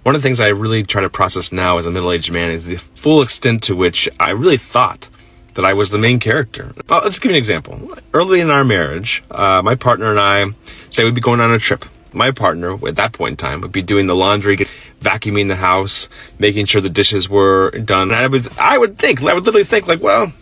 One of the things I really try to process now as a middle-aged man is the full extent to which I really thought that I was the main character. Well, let's give you an example. Early in our marriage, my partner and I, say we'd be going on a trip. My partner, at that point in time, would be doing the laundry, vacuuming the house, making sure the dishes were done. And I would literally think like, well,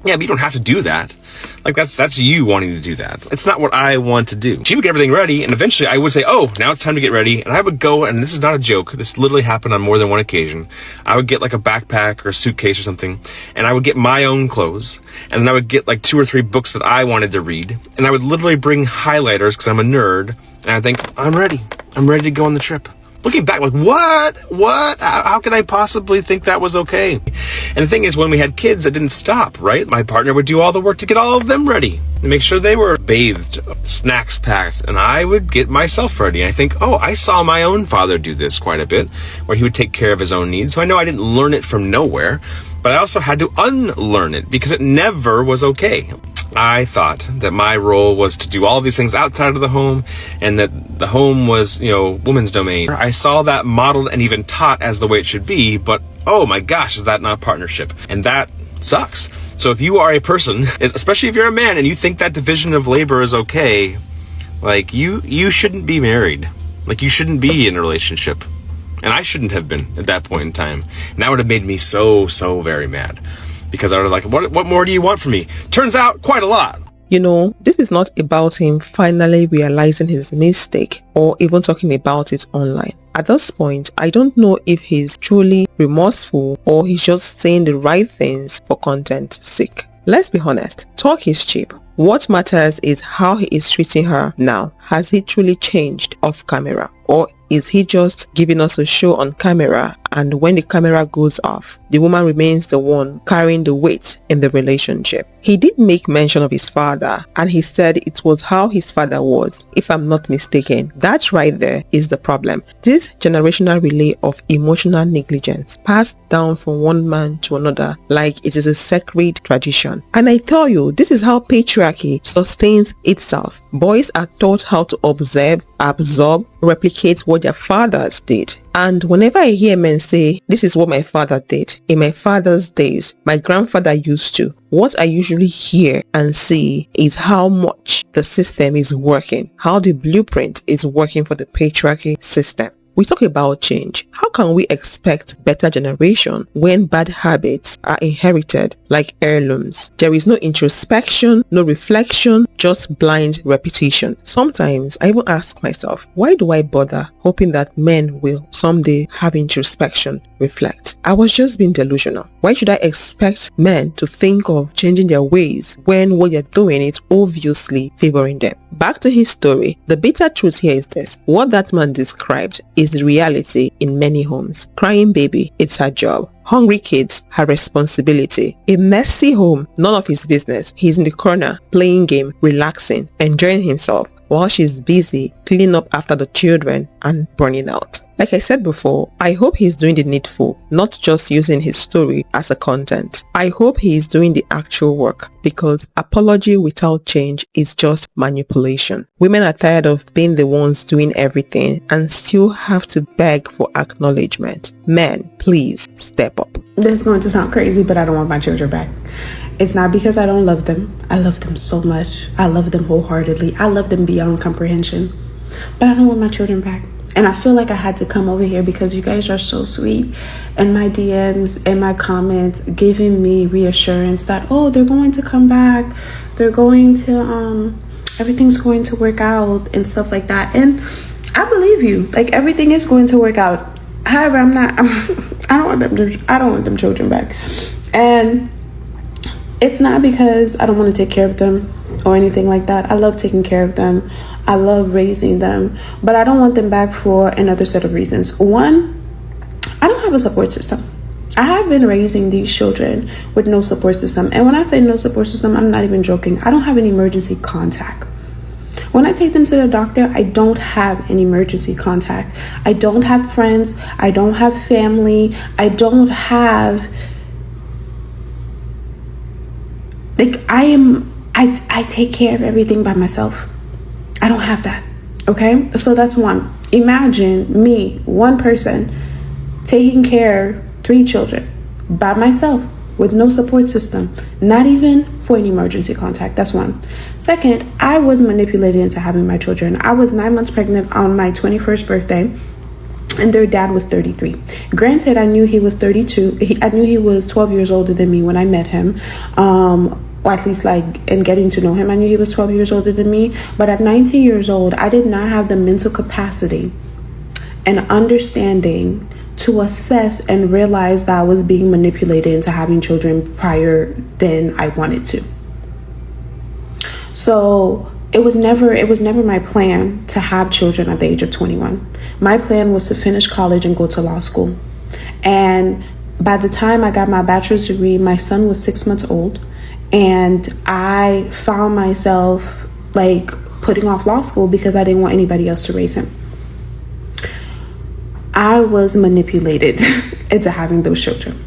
yeah, but you don't have to do that. Like, that's you wanting to do that. It's not what I want to do. She would get everything ready, and eventually I would say, oh, now it's time to get ready. And I would go, and this is not a joke, this literally happened on more than one occasion. I would get like a backpack or a suitcase or something, and I would get my own clothes, and then I would get like 2 or 3 books that I wanted to read, and I would literally bring highlighters because I'm a nerd, and I think, I'm ready to go on the trip. Looking back, like, what? How can I possibly think that was okay? And the thing is, when we had kids, that didn't stop, right? My partner would do all the work to get all of them ready and make sure they were bathed, snacks packed, and I would get myself ready. I think, oh, I saw my own father do this quite a bit, where he would take care of his own needs. So I know I didn't learn it from nowhere, but I also had to unlearn it because it never was okay. I thought that my role was to do all these things outside of the home and that the home was, woman's domain. I saw that modeled and even taught as the way it should be, but oh my gosh, is that not partnership? And that sucks. So if you are a person, especially if you're a man and you think that division of labor is okay, like you shouldn't be married. Like you shouldn't be in a relationship. And I shouldn't have been at that point in time. And that would have made me so very mad. Because I was like, what more do you want from me? Turns out, quite a lot. This is not about him finally realizing his mistake or even talking about it online. At this point, I don't know if he's truly remorseful or he's just saying the right things for content's sake. Let's be honest, talk is cheap. What matters is how he is treating her now. Has he truly changed off camera? Or is he just giving us a show on camera, and when the camera goes off, the woman remains the one carrying the weight in the relationship? He did make mention of his father, and he said it was how his father was, if I'm not mistaken. That right there is the problem. This generational relay of emotional negligence passed down from one man to another like it is a sacred tradition. And I tell you, this is how patriarchy sustains itself. Boys are taught how to observe, absorb, replicate what their fathers did. And whenever I hear men say, this is what my father did, in my father's days, my grandfather used to, what I usually hear and see is how much the system is working, how the blueprint is working for the patriarchy system. We talk about change. How can we expect better generation when bad habits are inherited like heirlooms? There is no introspection, no reflection, just blind repetition. Sometimes I even ask myself, why do I bother hoping that men will someday have introspection, reflect? I was just being delusional. Why should I expect men to think of changing their ways when what they're doing is obviously favoring them? Back to his story, the bitter truth here is this. What that man described is the reality in many homes. Crying baby, it's her job. Hungry kids, her responsibility. A messy home, none of his business. He's in the corner, playing game, relaxing, enjoying himself, while she's busy cleaning up after the children and burning out. Like I said before, I hope he's doing the needful, not just using his story as a content. I hope he is doing the actual work, because apology without change is just manipulation. Women are tired of being the ones doing everything and still have to beg for acknowledgement. Men, please step up. This is going to sound crazy, but I don't want my children back. It's not because I don't love them. I love them so much. I love them wholeheartedly. I love them beyond comprehension. But I don't want my children back. And I feel like I had to come over here because you guys are so sweet. And my DMs and my comments giving me reassurance that, oh, they're going to come back. They're going to, everything's going to work out and stuff like that. And I believe you. Like, everything is going to work out. However, I don't want them children back. And it's not because I don't want to take care of them or anything like that. I love taking care of them. I love raising them, but I don't want them back for another set of reasons. One, I don't have a support system. I have been raising these children with no support system. And when I say no support system, I'm not even joking. I don't have an emergency contact. When I take them to the doctor, I don't have an emergency contact. I don't have friends. I don't have family. I don't have, like, I take care of everything by myself. I don't have that. Okay, so that's one. Imagine me, one person, taking care of 3 children by myself with no support system, not even for an emergency contact. That's one. Second, I was manipulated into having my children. I was 9 months pregnant on my 21st birthday, and their dad was 33. Granted, I knew he was 32. I knew he was 12 years older than me when I met him. Or at least like in getting to know him, I knew he was 12 years older than me. But at 19 years old, I did not have the mental capacity and understanding to assess and realize that I was being manipulated into having children prior than I wanted to. So it was never my plan to have children at the age of 21. My plan was to finish college and go to law school. And by the time I got my bachelor's degree, my son was 6 months old. And I found myself like putting off law school because I didn't want anybody else to raise him. I was manipulated into having those children.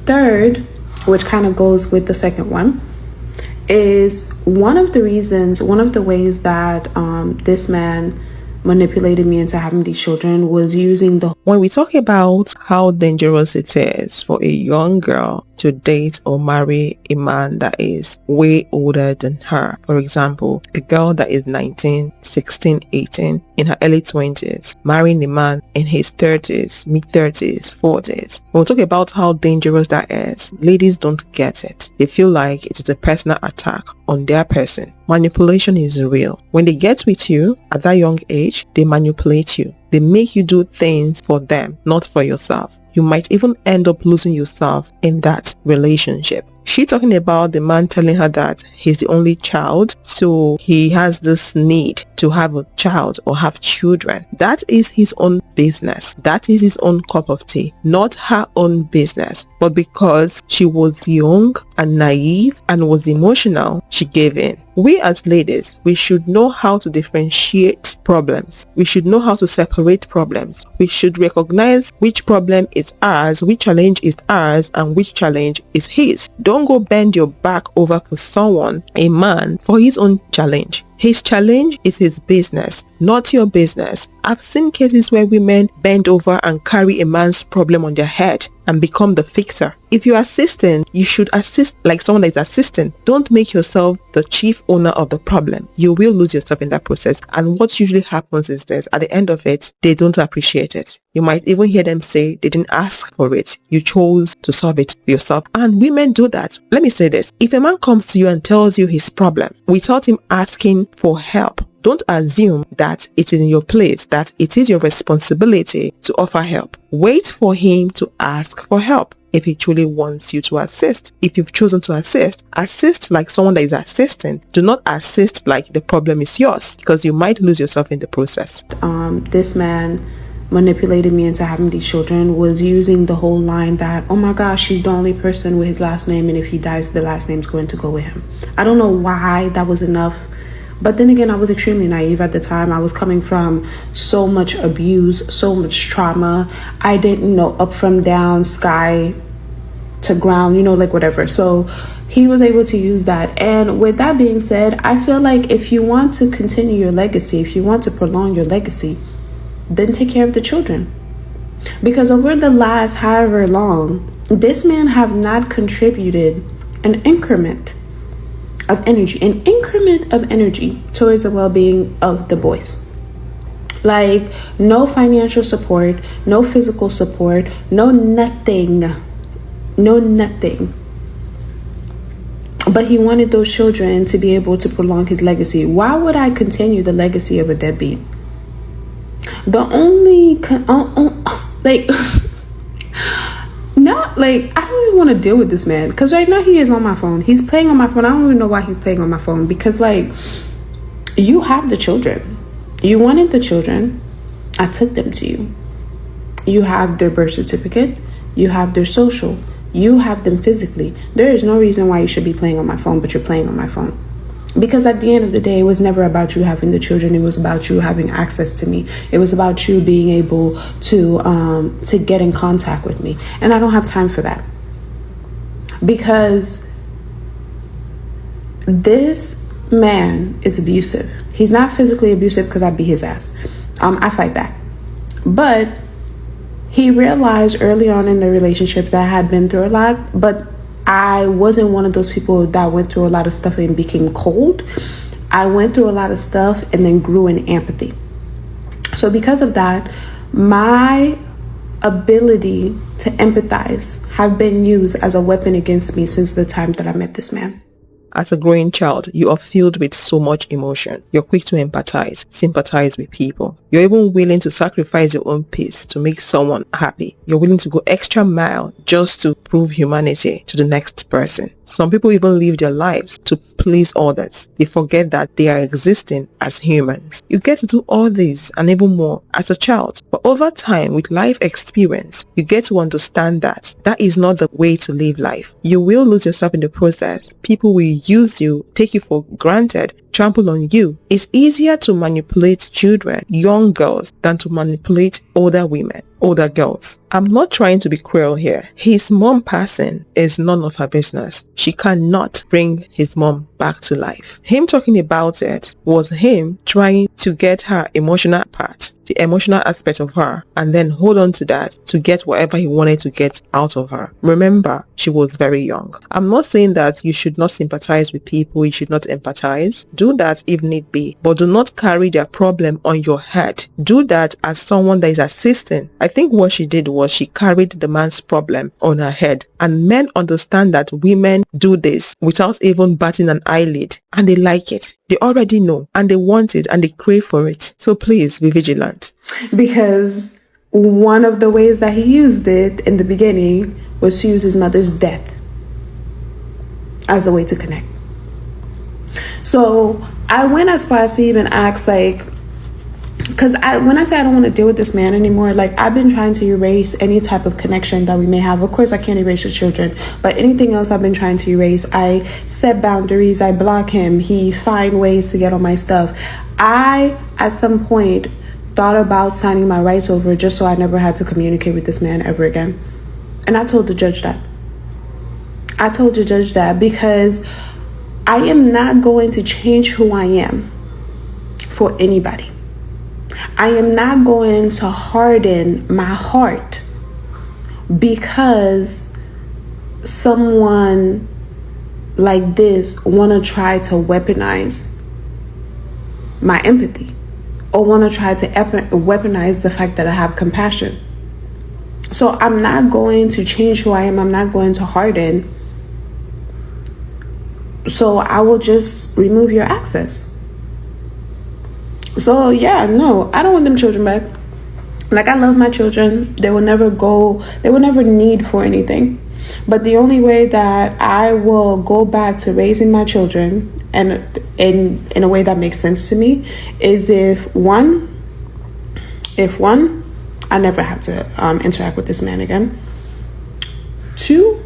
Third, which kind of goes with the second one, is one of the ways that this man manipulated me into having these children was using the... When we talk about how dangerous it is for a young girl to date or marry a man that is way older than her, for example, a girl that is 19, 16, 18, in her early 20s, marrying a man in his 30s, mid-30s, 40s. When we talk about how dangerous that is, ladies don't get it. They feel like it is a personal attack on their person. Manipulation is real. When they get with you at that young age, they manipulate you. They make you do things for them, not for yourself. You might even end up losing yourself in that relationship. She talking about the man telling her that he's the only child, so he has this need to have a child or have children. That is his own business. That is his own cup of tea, not her own business. But because she was young and naive and was emotional, she gave in. We as ladies, we should know how to differentiate problems. We should know how to separate problems. We should recognize which problem is ours, which challenge is ours, and which challenge is his. Don't go bend your back over for someone, a man, for his own challenge. His challenge is his business, not your business. I've seen cases where women bend over and carry a man's problem on their head and become the fixer. If you're assisting, you should assist like someone that is assisting. Don't make yourself the chief owner of the problem. You will lose yourself in that process. And what usually happens is this, at the end of it, they don't appreciate it. You might even hear them say they didn't ask for it. You chose to solve it yourself. And women do that. Let me say this. If a man comes to you and tells you his problem without him asking for help, don't assume that it is in your place, that it is your responsibility to offer help. Wait for him to ask for help if he truly wants you to assist. If you've chosen to assist like someone that is assisting. Do not assist like the problem is yours, because you might lose yourself in the process. This man manipulated me into having these children was using the whole line that, oh my gosh, she's the only person with his last name, and if he dies, the last name's going to go with him. I don't know why that was enough. But then again, I was extremely naive at the time. I was coming from so much abuse, so much trauma. I didn't know up from down, sky to ground, like whatever. So he was able to use that. And with that being said, I feel like if you want to continue your legacy, if you want to prolong your legacy, then take care of the children. Because over the last however long, this man have not contributed an increment of energy towards the well-being of the boys. Like no financial support, no physical support, no nothing. But he wanted those children to be able to prolong his legacy. Why would I continue the legacy of a deadbeat? The only I don't even want to deal with this man, because right now he is on my phone. He's playing on my phone. I don't even know why he's playing on my phone, because you have the children. You wanted the children. I took them to you. You have their birth certificate. You have their social. You have them physically. There is no reason why you should be playing on my phone, but you're playing on my phone. Because at the end of the day, it was never about you having the children. It was about you having access to me. It was about you being able to get in contact with me. And I don't have time for that. Because this man is abusive. He's not physically abusive because I beat his ass. I fight back. But he realized early on in the relationship that I had been through a lot, but I wasn't one of those people that went through a lot of stuff and became cold. I went through a lot of stuff and then grew in empathy. So because of that, my ability to empathize have been used as a weapon against me since the time that I met this man. As a growing child, you are filled with so much emotion. You're quick to empathize, sympathize with people. You're even willing to sacrifice your own peace to make someone happy. You're willing to go extra mile just to prove humanity to the next person. Some people even live their lives to please others. They forget that they are existing as humans. You get to do all this and even more as a child. But over time, with life experience, you get to understand that that is not the way to live life. You will lose yourself in the process. People will use you, take you for granted, trample on you. It's easier to manipulate children, young girls, than to manipulate older women, older girls. I'm not trying to be cruel here. His mom passing is none of her business. She cannot bring his mom back to life. Him talking about it was him trying to get her emotional part, the emotional aspect of her, and then hold on to that to get whatever he wanted to get out of her. Remember, she was very young. I'm not saying that you should not sympathize with people, you should not empathize. Do that if need be, but do not carry their problem on your head. Do that as someone that is assisting. I think what she did was she carried the man's problem on her head, and men understand that women do this without even batting an eyelid, and they like it. They already know, and they want it, and they crave for it. So please be vigilant. Because one of the ways that he used it in the beginning was to use his mother's death as a way to connect. So I went as far as to even ask, like, because when I say I don't want to deal with this man anymore, like, I've been trying to erase any type of connection that we may have. Of course, I can't erase the children, but anything else I've been trying to erase. I set boundaries, I block him, he find ways to get on my stuff. I, at some point, thought about signing my rights over just so I never had to communicate with this man ever again. And I told the judge that. I told the judge that because I am not going to change who I am for anybody. I am not going to harden my heart because someone like this want to try to weaponize my empathy or want to try to weaponize the fact that I have compassion. So I'm not going to change who I am. I'm not going to harden. So I will just remove your access. So yeah, no, I don't want them children back. Like, I love my children. They will never need for anything. But the only way that I will go back to raising my children and in a way that makes sense to me is if one, I never have to interact with this man again. 2,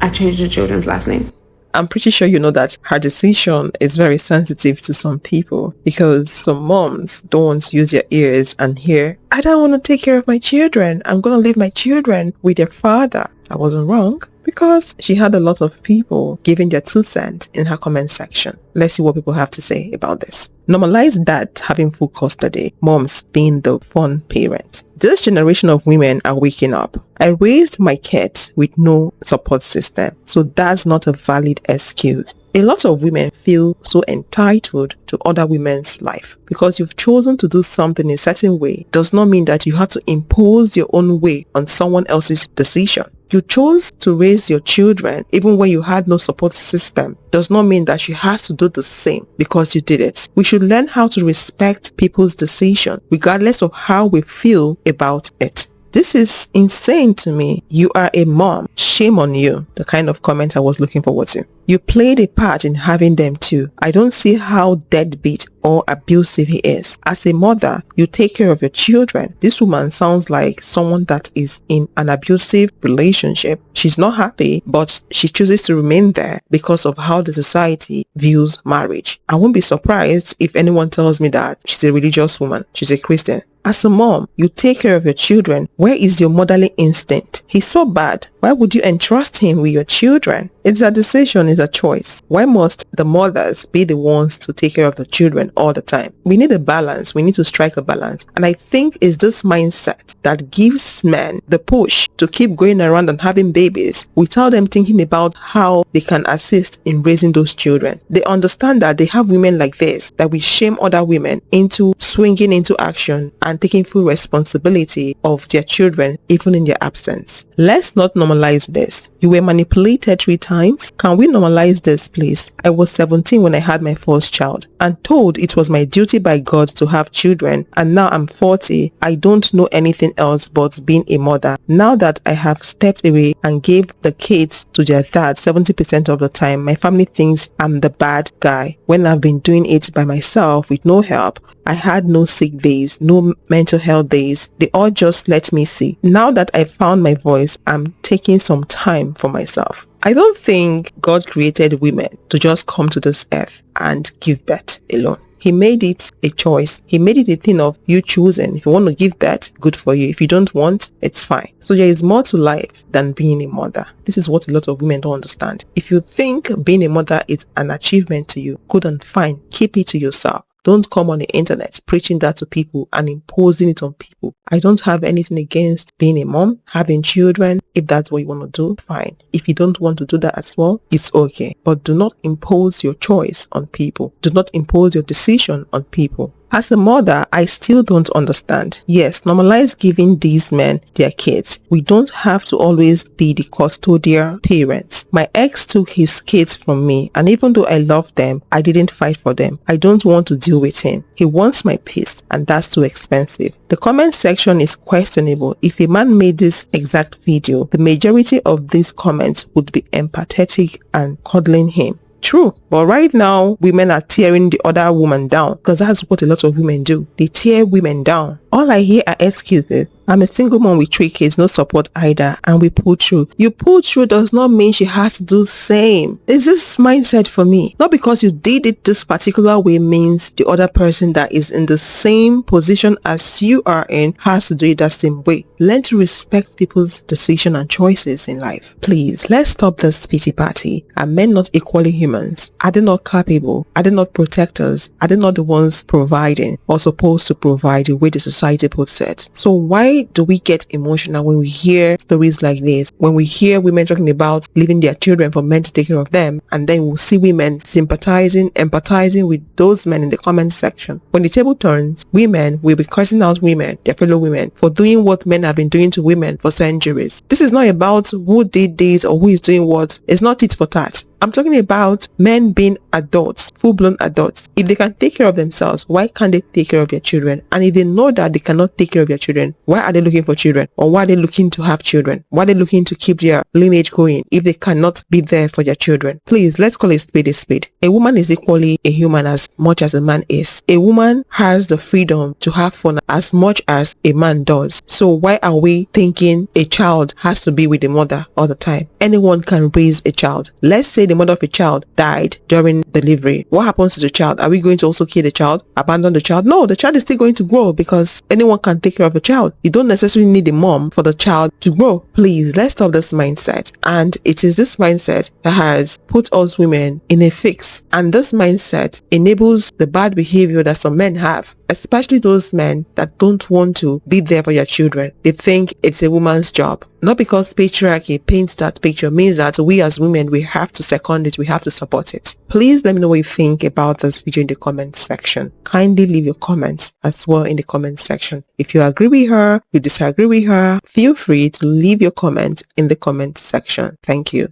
I changed the children's last name. I'm pretty sure you know that her decision is very sensitive to some people because some moms don't want to use their ears and hear, I don't want to take care of my children. I'm going to leave my children with their father. I wasn't wrong because she had a lot of people giving their 2 cents in her comment section. Let's see what people have to say about this. Normalize dad having full custody, moms being the fun parent. This generation of women are waking up. I raised my kids with no support system, so that's not a valid excuse. A lot of women feel so entitled to other women's life. Because you've chosen to do something a certain way does not mean that you have to impose your own way on someone else's decision. You chose to raise your children even when you had no support system does not mean that she has to do the same because you did it. We should learn how to respect people's decision regardless of how we feel about it. This is insane to me. You are a mom. Shame on you. The kind of comment I was looking forward to. You played a part in having them too. I don't see how deadbeat or abusive he is. As a mother, you take care of your children. This woman sounds like someone that is in an abusive relationship. She's not happy, but she chooses to remain there because of how the society views marriage. I won't be surprised if anyone tells me that she's a religious woman. She's a Christian. As a mom, you take care of your children. Where is your motherly instinct? He's so bad. Why would you entrust him with your children? It's a decision, it's a choice. Why must the mothers be the ones to take care of the children all the time? We need a balance. We need to strike a balance. And I think it's this mindset that gives men the push to keep going around and having babies without them thinking about how they can assist in raising those children. They understand that they have women like this that will shame other women into swinging into action and taking full responsibility of their children even in their absence. Let's not normalize this. You were manipulated 3 times. Can we normalize this, please? I was 17 when I had my first child and told it was my duty by God to have children, and now I'm 40. I don't know anything else but being a mother. Now that I have stepped away and gave the kids to their dad 70% of the time, my family thinks I'm the bad guy when I've been doing it by myself with no help. I had no sick days, no mental health days. They all just let me see. Now that I found my voice, I'm taking some time for myself. I don't think God created women to just come to this earth and give birth alone. He made it a choice. He made it a thing of you choosing. If you want to give birth, good for you. If you don't want, it's fine. So there is more to life than being a mother. This is what a lot of women don't understand. If you think being a mother is an achievement to you, good and fine. Keep it to yourself. Don't come on the internet preaching that to people and imposing it on people. I don't have anything against being a mom, having children. If that's what you want to do, fine. If you don't want to do that as well, it's okay. But do not impose your choice on people. Do not impose your decision on people. As a mother, I still don't understand. Yes, normalize giving these men their kids. We don't have to always be the custodial parents. My ex took his kids from me, and even though I love them, I didn't fight for them. I don't want to deal with him. He wants my peace, and that's too expensive. The comment section is questionable. If a man made this exact video, the majority of these comments would be empathetic and cuddling him. True, but right now women are tearing the other woman down, because that's what a lot of women do. They tear women down. All I hear are excuses. I'm a single mom with 3 kids, no support either, and we pull through. You pull through does not mean she has to do the same. It's this mindset for me. Not because you did it this particular way means the other person that is in the same position as you are in has to do it that same way. Learn to respect people's decision and choices in life. Please, let's stop this pity party. Are men not equally humans? Are they not capable? Are they not protectors? Are they not the ones providing or supposed to provide the way the society puts it? So why do we get emotional when we hear stories like this? When we hear women talking about leaving their children for men to take care of them, and then we'll see women sympathizing, empathizing with those men in the comment section. When the table turns, women will be cursing out women, their fellow women, for doing what men have been doing to women for centuries. This is not about who did this or who is doing what. It's not tit for tat. I'm talking about men being adults, full-blown adults. If they can take care of themselves, why can't they take care of their children? And if they know that they cannot take care of their children, why are they looking for children? Or why are they looking to have children? Why are they looking to keep their lineage going if they cannot be there for their children? Please, let's call a spade a spade. A woman is equally a human as much as a man is. A woman has the freedom to have fun as much as a man does. So why are we thinking a child has to be with the mother all the time? Anyone can raise a child. Let's say the mother of a child died during delivery. What happens to the child? Are we going to also kill the child? Abandon the child? No, the child is still going to grow because anyone can take care of a child. You don't necessarily need a mom for the child to grow. Please, let's stop this mindset. And it is this mindset that has put us women in a fix. And this mindset enables the bad behavior that some men have, especially those men that don't want to be there for your children. They think it's a woman's job. Not because patriarchy paints that picture means that we as women, we have to second it, we have to support it. Please let me know what you think about this video in the comment section. Kindly leave your comments as well in the comment section. If you agree with her, you disagree with her, feel free to leave your comments in the comment section. Thank you.